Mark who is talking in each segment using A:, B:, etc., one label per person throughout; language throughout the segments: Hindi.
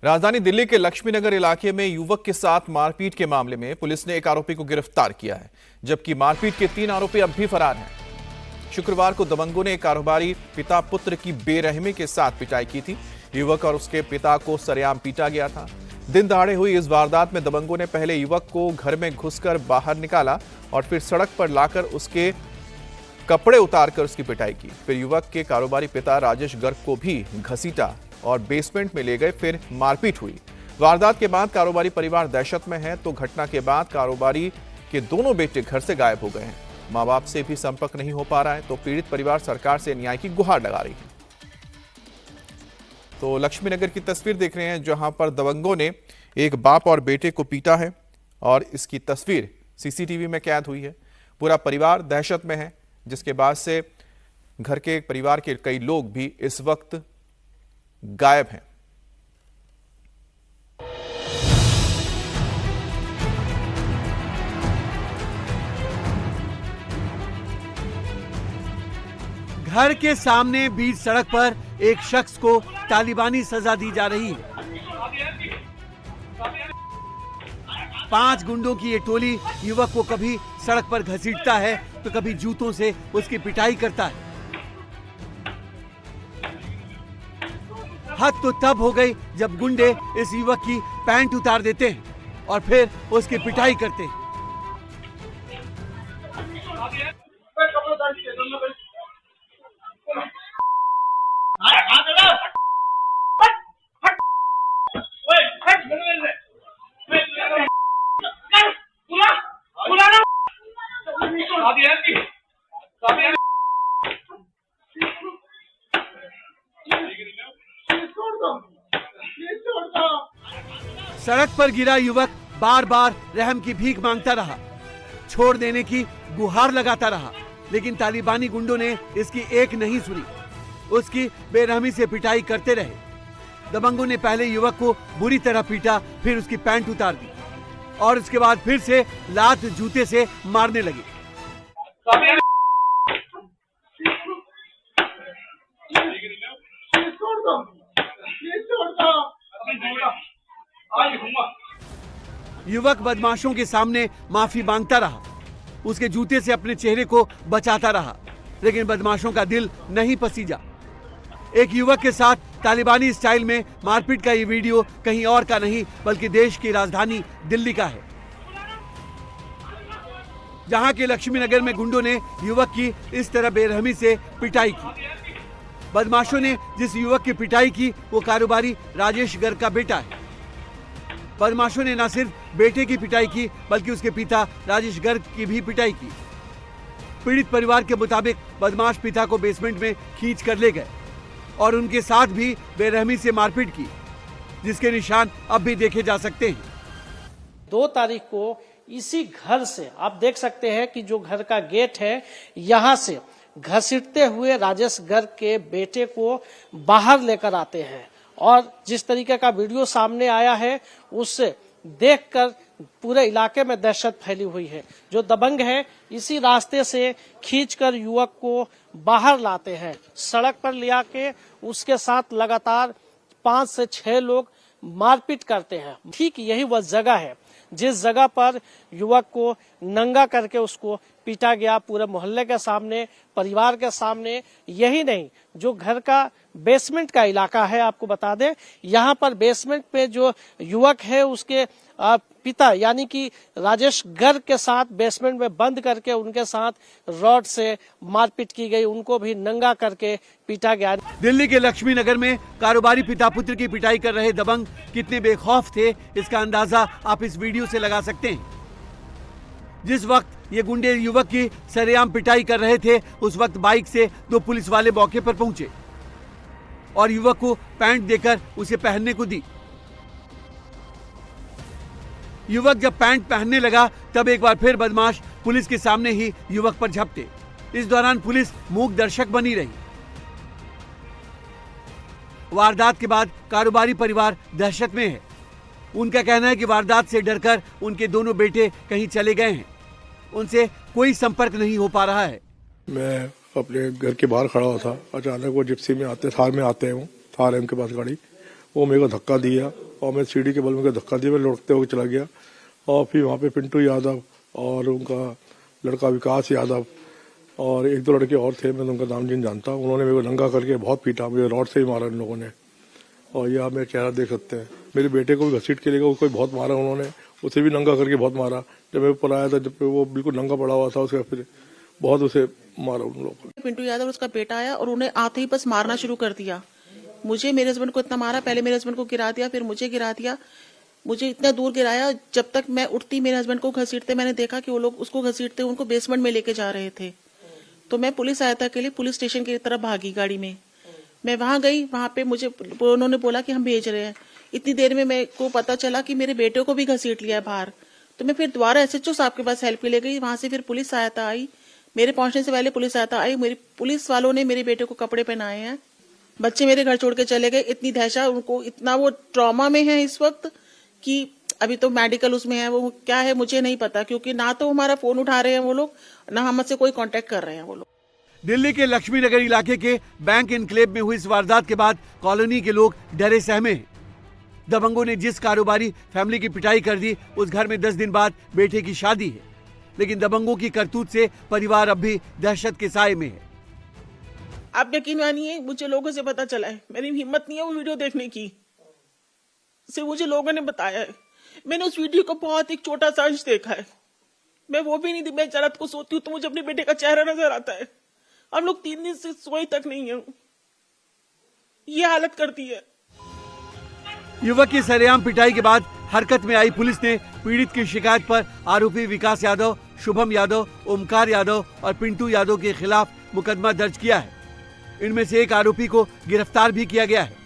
A: राजधानी दिल्ली के लक्ष्मीनगर इलाके में युवक के साथ मारपीट के मामले में पुलिस ने एक आरोपी को गिरफ्तार किया है, जबकि मारपीट के 3 आरोपी अब भी फरार हैं। शुक्रवार को दबंगों ने एक कारोबारी पिता पुत्र की बेरहमी के साथ पिटाई की थी। युवक और उसके पिता को सरेआम पीटा गया था। दिन दहाड़े हुई इस वारदात में दबंगों ने पहले युवक को घर में घुसकर बाहर निकाला और फिर सड़क पर लाकर उसके कपड़े उतारकर उसकी पिटाई की। फिर युवक के कारोबारी पिता राजेश गर्ग को भी घसीटा और बेसमेंट में ले गए, फिर मारपीट हुई। वारदात के बाद कारोबारी परिवार दहशत में है, तो घटना के बाद कारोबारी के दोनों बेटे घर से गायब हो गए हैं। मां बाप से भी संपर्क नहीं हो पा रहा है, तो पीड़ित परिवार सरकार से न्याय की गुहार लगा रही है। तो लक्ष्मीनगर की तस्वीर देख रहे हैं, जहां पर दबंगों ने एक बाप और बेटे को पीटा है और इसकी तस्वीर सीसीटीवी में कैद हुई है। पूरा परिवार दहशत में है, जिसके बाद से घर के परिवार के कई लोग भी इस वक्त गायब हैं।
B: घर के सामने बीच सड़क पर एक शख्स को तालिबानी सजा दी जा रही है। 5 गुंडों की ये टोली युवक को कभी सड़क पर घसीटता है तो कभी जूतों से उसकी पिटाई करता है। हद तो तब हो गई जब गुंडे इस युवक की पैंट उतार देते हैं और फिर उसकी पिटाई करते हैं। सड़क पर गिरा युवक बार बार रहम की भीख मांगता रहा, छोड़ देने की गुहार लगाता रहा, लेकिन तालिबानी गुंडों ने इसकी एक नहीं सुनी। उसकी बेरहमी से पिटाई करते रहे। दबंगों ने पहले युवक को बुरी तरह पीटा, फिर उसकी पैंट उतार दी और उसके बाद फिर से लात जूते से मारने लगे। युवक बदमाशों के सामने माफी मांगता रहा, उसके जूते से अपने चेहरे को बचाता रहा, लेकिन बदमाशों का दिल नहीं पसीजा। एक युवक के साथ तालिबानी स्टाइल में मारपीट का ये वीडियो कहीं और का नहीं बल्कि देश की राजधानी दिल्ली का है, जहां के लक्ष्मीनगर में गुंडों ने युवक की इस तरह बेरहमी से पिटाई की। बदमाशों ने जिस युवक की पिटाई की वो कारोबारी राजेश गर्ग का बेटा है। बदमाशों ने न सिर्फ बेटे की पिटाई की बल्कि उसके पिता राजेश गर्ग की भी पिटाई की। पीड़ित परिवार के मुताबिक बदमाश पिता को बेसमेंट में खींच कर ले गए और उनके साथ भी बेरहमी से मारपीट की, जिसके निशान अब भी देखे जा सकते हैं।
C: 2 तारीख को इसी घर से आप देख सकते हैं कि जो घर का गेट है, यहाँ से घसीटते हुए राजेश गर्ग के बेटे को बाहर लेकर आते हैं और जिस तरीके का वीडियो सामने आया है उससे देखकर पूरे इलाके में दहशत फैली हुई है। जो दबंग है इसी रास्ते से खींचकर युवक को बाहर लाते हैं, सड़क पर ले आके उसके साथ लगातार 5 से 6 लोग मारपीट करते हैं। ठीक यही वह जगह है जिस जगह पर युवक को नंगा करके उसको पीटा गया, पूरे मोहल्ले के सामने, परिवार के सामने। यही नहीं, जो घर का बेसमेंट का इलाका है, आपको बता दें, यहाँ पर बेसमेंट पे जो युवक है उसके पिता यानी कि राजेश गर्ग के साथ बेसमेंट में बंद करके उनके साथ रॉड से मारपीट की गई, उनको भी नंगा करके पीटा गया।
B: दिल्ली के लक्ष्मीनगर में कारोबारी पिता पुत्र की पिटाई कर रहे दबंग कितने बेखौफ थे, इसका अंदाजा आप इस वीडियो से लगा सकते हैं। जिस वक्त ये गुंडे युवक की सरेआम पिटाई कर रहे थे, उस वक्त बाइक से 2 पुलिस वाले मौके पर पहुंचे और युवक को पैंट देकर उसे पहनने को दी। युवक जब पैंट पहनने लगा तब एक बार फिर बदमाश पुलिस के सामने ही युवक पर झपटे। इस दौरान पुलिस मूक दर्शक बनी रही। वारदात के बाद कारोबारी परिवार दहशत में है। उनका कहना है कि वारदात से डरकर उनके दोनों बेटे कहीं चले गए हैं, उनसे कोई संपर्क नहीं हो पा रहा है।
D: मैं अपने घर के बाहर खड़ा हुआ था, अचानक वो जिप्सी में आते, थार में आते हैं, वो थार है उनके पास गाड़ी, वो मेरे को धक्का दिया और मैं सीढ़ी के बल में धक्का दिया, मैं लौटते हुए चला गया। और फिर वहाँ पे पिंटू यादव और उनका लड़का विकास यादव और एक दो लड़के और थे, मैं उनका नाम नहीं जानता, उन्होंने मेरे को नंगा करके बहुत पीटा, मुझे रॉड से ही मारा इन लोगों ने। और यह आप मेरा चेहरा देख सकते हैं। मेरे बेटे को भी घसीट के लेकर उसको बहुत मारा उन्होंने, उसे भी नंगा करके बहुत मारा। जब मैं ऊपर आया था, जब वो बिल्कुल नंगा पड़ा हुआ था, उसका फिर बहुत उसे मारा उन लोगों को।
E: पिंटू यादव उसका बेटा आया और उन्हें आते ही बस मारना शुरू कर दिया। मुझे, मेरे हस्बैंड को इतना मारा, पहले मेरे हस्बैंड को गिरा दिया, फिर मुझे गिरा दिया। मुझे इतना दूर गिराया, जब तक मैं उठती मेरे हस्बैंड को घसीटते, मैंने देखा कि वो लोग उसको घसीटते उनको बेसमेंट में लेके जा रहे थे। तो मैं पुलिस सहायता के लिए पुलिस स्टेशन की तरफ भागी गाड़ी में। मैं वहां गई, वहां पे मुझे उन्होंने बोला कि हम भेज रहे हैं। इतनी देर में मेरे को पता चला कि मेरे बेटे को भी घसीट लिया बाहर। तो मैं फिर दोबारा SHO साहब के पास हेल्प के लिए गई। वहां से फिर पुलिस सहायता आई, मेरे पहुंचने से पहले पुलिस सहायता आई। मेरी पुलिस वालों ने मेरे बेटे को कपड़े पहनाए हैं। बच्चे मेरे घर छोड़ के चले गए। इतनी दहशत उनको, इतना वो ट्रॉमा में है इस वक्त कि अभी तो मेडिकल उसमें है, वो क्या है मुझे नहीं पता, क्योंकि ना तो हमारा फोन उठा रहे हैं वो लोग, ना हमसे कोई कांटेक्ट कर रहे हैं वो लोग।
B: दिल्ली के लक्ष्मी नगर इलाके के बैंक इनक्लेव में हुई इस वारदात के बाद कॉलोनी के लोग डरे सहमे हैं। दबंगों ने जिस कारोबारी फैमिली की पिटाई कर दी, उस घर में 10 दिन बाद बेटे की शादी है, लेकिन दबंगों की करतूत से परिवार अब भी दहशत के साए में है।
E: आप यकीन मानिए, मुझे लोगों से पता चला है, मेरी हिम्मत नहीं है वो वीडियो देखने की, सिर्फ मुझे लोगों ने बताया है। मैंने उस वीडियो को बहुत एक छोटा सा अंश देखा है। मैं वो भी नहीं थी, मैं रात को सोती हूँ तो मुझे अपने बेटे का चेहरा नजर आता है। हम लोग 3 दिन से सोई तक नहीं है, ये हालत करती है।
B: युवक की सरेआम पिटाई के बाद हरकत में आई पुलिस ने पीड़ित की शिकायत पर आरोपी विकास यादव, शुभम यादव, ओमकार यादव और पिंटू यादव के खिलाफ मुकदमा दर्ज किया है। इनमें से एक आरोपी को गिरफ्तार भी किया गया है।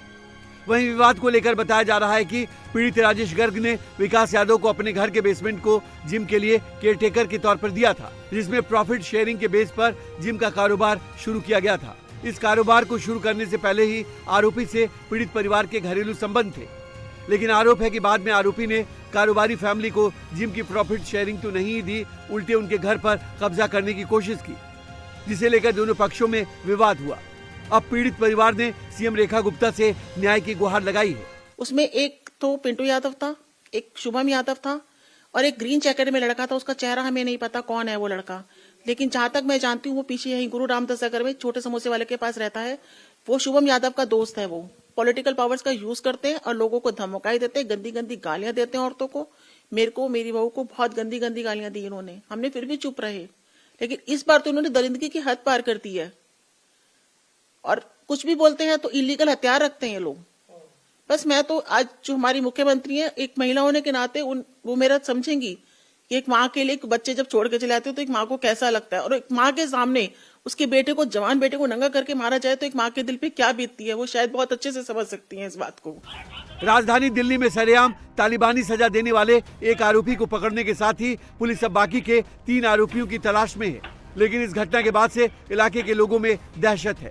B: वहीं विवाद को लेकर बताया जा रहा है कि पीड़ित राजेश गर्ग ने विकास यादव को अपने घर के बेसमेंट को जिम के लिए केयरटेकर के तौर पर दिया था, जिसमें प्रॉफिट शेयरिंग के बेस पर जिम का कारोबार शुरू किया गया था। इस कारोबार को शुरू करने से पहले ही आरोपी से पीड़ित परिवार के घरेलू संबंध थे, लेकिन आरोप है कि बाद में आरोपी ने कारोबारी फैमिली को जिम की प्रॉफिट शेयरिंग तो नहीं दी, उल्टे उनके घर पर कब्जा करने की कोशिश की, जिसे लेकर दोनों पक्षों में विवाद हुआ। अब पीड़ित परिवार ने सीएम रेखा गुप्ता से न्याय की गुहार लगाई है।
E: उसमें एक तो पिंटू यादव था, एक शुभम यादव था और एक ग्रीन जैकेट में लड़का था। उसका चेहरा हमें नहीं पता कौन है वो लड़का, लेकिन जहां तक मैं जानती हूँ वो पीछे यहीं गुरु रामदास नगर में छोटे समोसे वाले के पास रहता है। वो शुभम यादव का दोस्त है। वो पॉलिटिकल पावर्स का यूज करते हैं और लोगों को धमकाई देते हैं, गंदी गंदी गालियां देते हैं औरतों को। मेरे को, मेरी बहू को बहुत गंदी गंदी गालियां दी इन्होंने। हमने फिर भी चुप रहे, लेकिन इस बार तो इन्होंने दरिंदगी की हद पार कर दी है। और कुछ भी बोलते हैं तो इलीगल हथियार रखते हैं ये लोग। बस मैं तो आज जो हमारी मुख्यमंत्री है, एक महिला होने के नाते वो मेरा समझेंगी कि एक माँ के लिए बच्चे जब छोड़ के चले आते हो तो एक माँ को कैसा लगता है, और एक माँ के सामने उसके बेटे को, जवान बेटे को नंगा करके मारा जाए तो एक माँ के दिल पे क्या बीतती है, वो शायद बहुत अच्छे से समझ सकती हैं इस बात को।
B: राजधानी दिल्ली में सरेआम तालिबानी सजा देने वाले एक आरोपी को पकड़ने के साथ ही पुलिस अब बाकी के 3 आरोपियों की तलाश में है, लेकिन इस घटना के बाद से इलाके के लोगों में दहशत है।